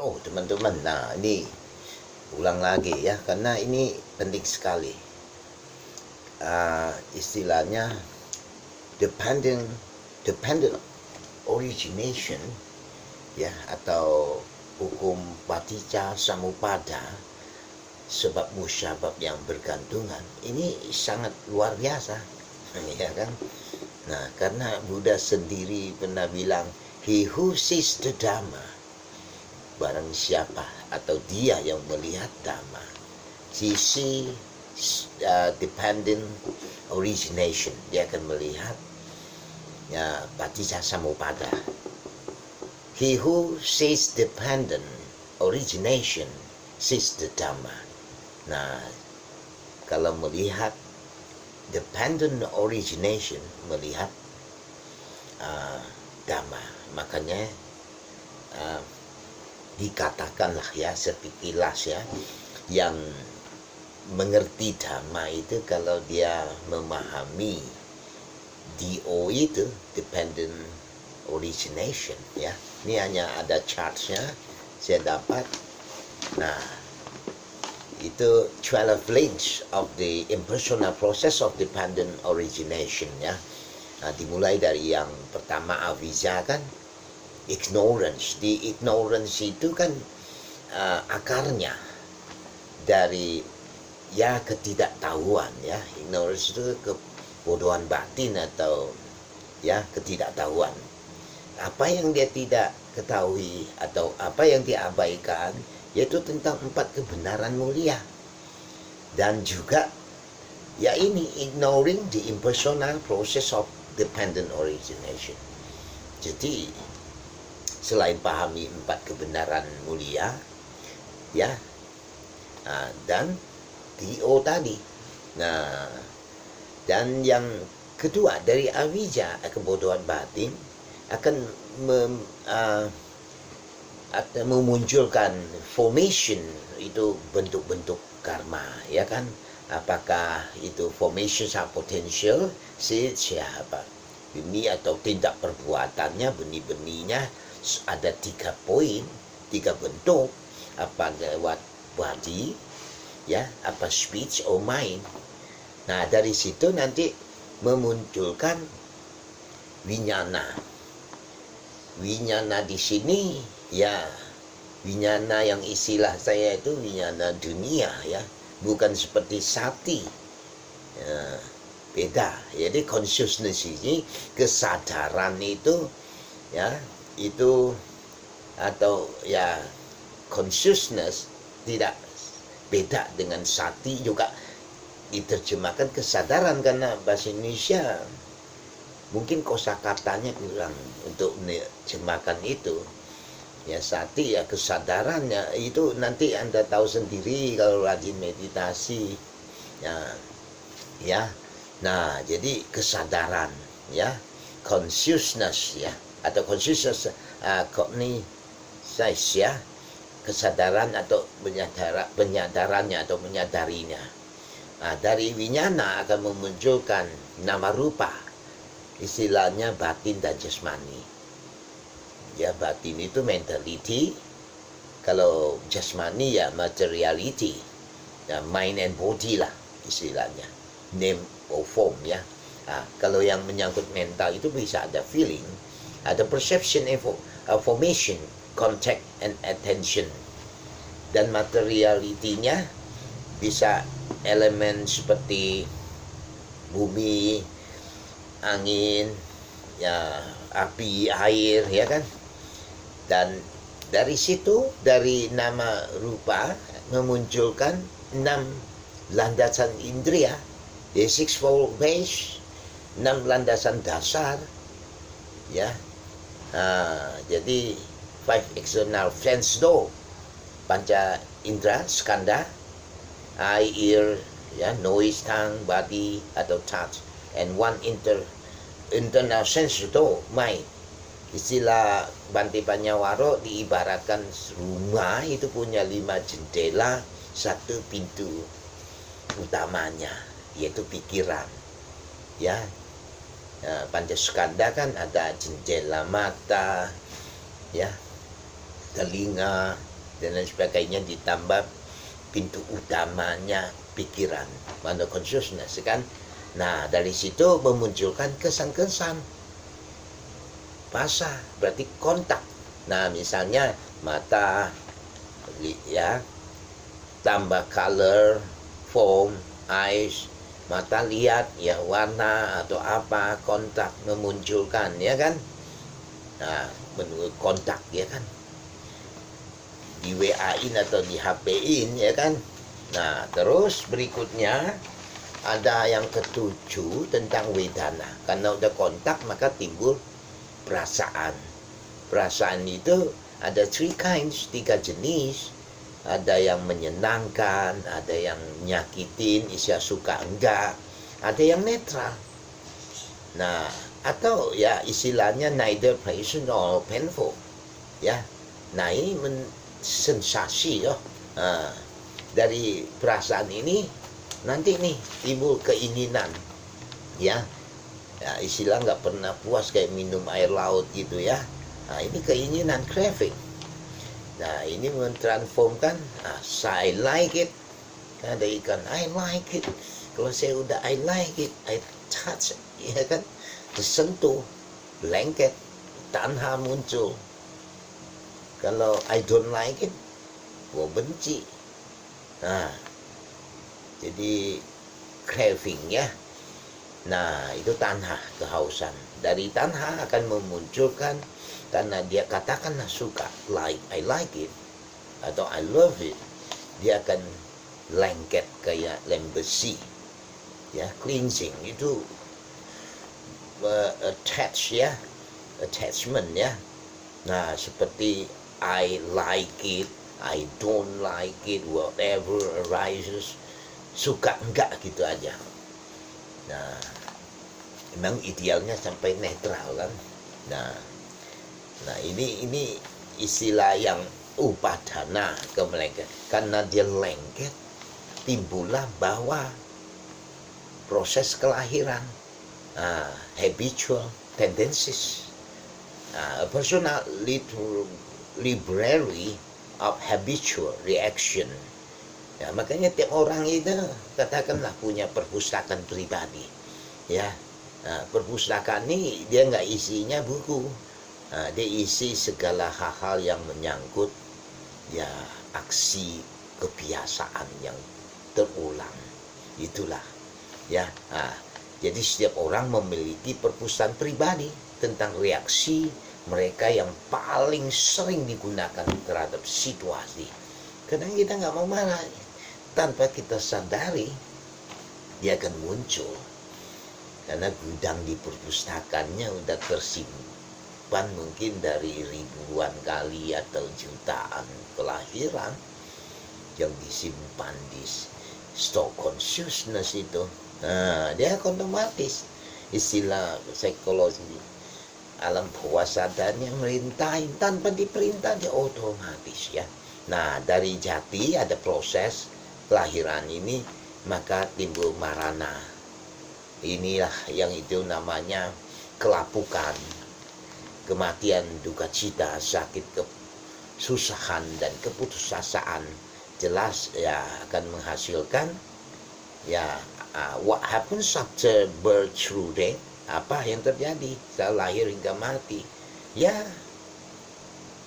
Oh teman-teman, nah ini ulang lagi ya, karena ini penting sekali. Istilahnya dependent origination ya, atau hukum paticca samuppada, sebab musabab yang bergantungan, ini sangat luar biasa ya kan. Nah, karena Buddha sendiri pernah bilang, he who sees the Dhamma, barang siapa atau dia yang melihat Dhamma, he see dependent origination, dia akan melihat ya paticca samuppada. He who sees dependent origination sees the Dhamma. Nah, kalau melihat dependent origination, melihat Dhamma, makanya dikatakanlah ya sekilas ya, yang mengerti Dhamma itu kalau dia memahami DO itu, dependent origination ya. Ini hanya ada chartnya saya dapat. Nah, itu 12 links of the impersonal process of dependent origination ya. Nah, dimulai dari yang pertama avijja kan, ignorance. Di ignorance itu kan akarnya dari ya ketidaktahuan ya. Ignorance itu kebodohan batin atau ya ketidaktahuan. Apa yang dia tidak ketahui atau apa yang dia abaikan, yaitu tentang 4 kebenaran mulia. Dan juga ya ini ignoring the impersonal process of dependent origination. Jadi selain pahami 4 kebenaran mulia ya, dan DO tadi. Nah, dan yang kedua dari avijja, kebodohan batin, akan memunculkan formation, itu bentuk-bentuk karma ya kan. Apakah itu formation sama potential siapa benih atau tindak perbuatannya, benih-benihnya ada 3 poin, 3 bentuk. Apa lewat body ya, apa speech or mind. Nah, dari situ nanti memunculkan winyana. Winyana di sini ya, winyana yang istilah saya itu winyana dunia ya, bukan seperti sati ya, beda. Jadi consciousness ini, kesadaran itu ya, itu atau ya consciousness tidak beda dengan sati, juga diterjemahkan kesadaran, karena bahasa Indonesia mungkin kosakatanya kurang untuk menerjemahkan itu ya. Sati ya kesadarannya, itu nanti Anda tahu sendiri kalau rajin meditasi ya. Nah, jadi kesadaran ya, consciousness ya, atau consciousness cognition ya, kesadaran atau penyadarannya atau menyadarinya. Nah, dari winyana akan memunculkan nama rupa, istilahnya batin dan jasmani. Ya, batin itu mentality, kalau jasmani ya materiality, ya, mind and body lah istilahnya, name or form ya. Nah, kalau yang menyangkut mental itu bisa ada feeling, ada perception, formation, contact and attention. Dan materialitinya bisa elemen seperti bumi, angin, ya, api, air ya kan. Dan dari situ, dari nama rupa memunculkan 6 landasan indria, the sixfold base, 6 landasan dasar ya. Jadi 5 external sense door, panca indera, skanda, eye, ear, ya, noise, tongue, body atau touch, and 1 internal sense door, mind. Istilah Bhante Panyawaro diibaratkan rumah itu punya 5 jendela, 1 pintu utamanya, yaitu pikiran ya. Pancaskanda kan ada jendela mata ya, telinga, dan lain sebagainya, ditambah pintu utamanya pikiran, mana consciousness kan. Nah, dari situ memunculkan kesan-kesan. Bahasa berarti kontak. Nah, misalnya mata ya, tambah color, form, eyes, mata lihat ya warna atau apa, kontak memunculkan ya kan. Nah, menurut kontak ya kan, di WA-in atau di HP-in ya kan. Nah, terus berikutnya ada yang ketujuh tentang wedana. Karena udah kontak maka timbul perasaan. Perasaan itu ada tiga jenis. Ada yang menyenangkan, ada yang nyakitin, isya suka enggak, ada yang netral. Nah, atau ya istilahnya neither pleasant nor painful. Ya. Nah, ini sensasi ya. Nah, dari perasaan ini nanti nih timbul keinginan. Ya. Ya, istilah nggak pernah puas kayak minum air laut gitu ya. Nah, ini keinginan, craving. Nah, ini mentransformkan, I like it. Ada ikan, I like it. Kalau saya udah I like it, I touch, ya kan, tersentuh, lengket, tanha muncul. Kalau I don't like it, gua benci. Nah, jadi craving ya. Nah, itu tanha, kehausan. Dari tanha akan memunculkan, karena dia katakanlah suka, like, I like it, atau I love it, dia akan lengket kayak lem besi, ya, cleansing itu attach ya, attachment ya. Nah, seperti I like it, I don't like it, whatever arises, suka enggak gitu aja. Nah, memang idealnya sampai netral kan. Nah, ini istilah yang upadana ke melengket. Karena dia lengket, timbullah bahwa proses kelahiran, habitual tendencies, a personal library of habitual reaction. Ya, makanya tiap orang itu katakanlah punya perpustakaan pribadi. Ya, nah, perpustakaan ini dia nggak isinya buku. Nah, dia isi segala hal-hal yang menyangkut ya aksi kebiasaan yang terulang. Itulah ya. Nah, jadi setiap orang memiliki perpustakaan pribadi tentang reaksi mereka yang paling sering digunakan terhadap situasi. Kadang kita nggak mau marah, tanpa kita sadari dia akan muncul karena gudang di perpustakaannya udah tersimpan mungkin dari ribuan kali atau jutaan kelahiran yang disimpan di stok consciousness itu. Nah, dia otomatis, istilah psikologi alam bawah sadarnya merintahin tanpa diperintah, dia otomatis ya. Nah, dari jati ada proses kelahiran ini, maka timbul marana. Inilah yang itu namanya kelapukan, kematian, duka cita, sakit, kesusahan, dan keputusasaan. Jelas ya akan menghasilkan ya what happens after birth through death. Apa yang terjadi setelah lahir hingga mati? Ya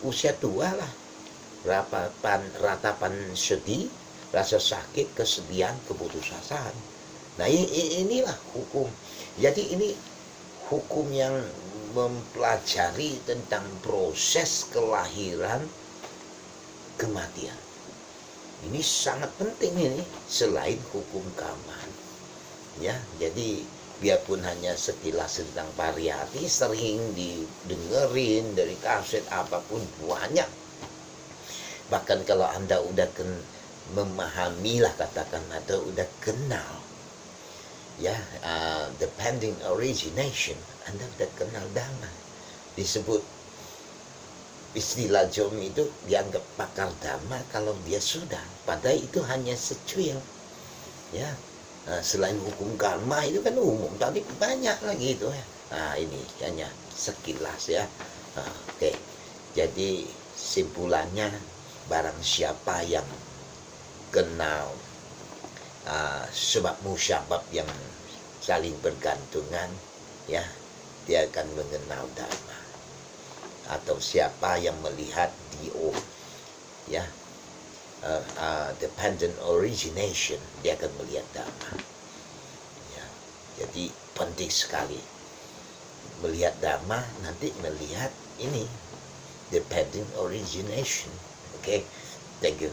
usia tua lah, ratapan sedih, rasa sakit, kesedihan, keputusasaan. Nah, inilah hukum. Jadi ini hukum yang mempelajari tentang proses kelahiran, kematian. Ini sangat penting ini selain hukum karma. Ya, jadi biarpun hanya sekilas tentang pariyati, sering didengerin dari kaset apapun banyak. Bahkan kalau Anda udah memahami lah katakan, atau udah kenal ya depending origination, Anda udah kenal dhamma. Disebut istilah Jom itu dianggap pakar dhamma kalau dia sudah, padahal itu hanya secuil ya. Selain hukum karma itu kan umum, tapi banyak lagi itu ya. Nah, ini hanya sekilas ya. Oke. Jadi simpulannya barang siapa yang kenal sebab musyabab yang saling bergantungan, ya, dia akan mengenal Dharma. Atau siapa yang melihat DO, ya, dependent origination, dia akan melihat Dharma. Ya, jadi penting sekali melihat Dharma, nanti melihat ini dependent origination. Okay, thank you.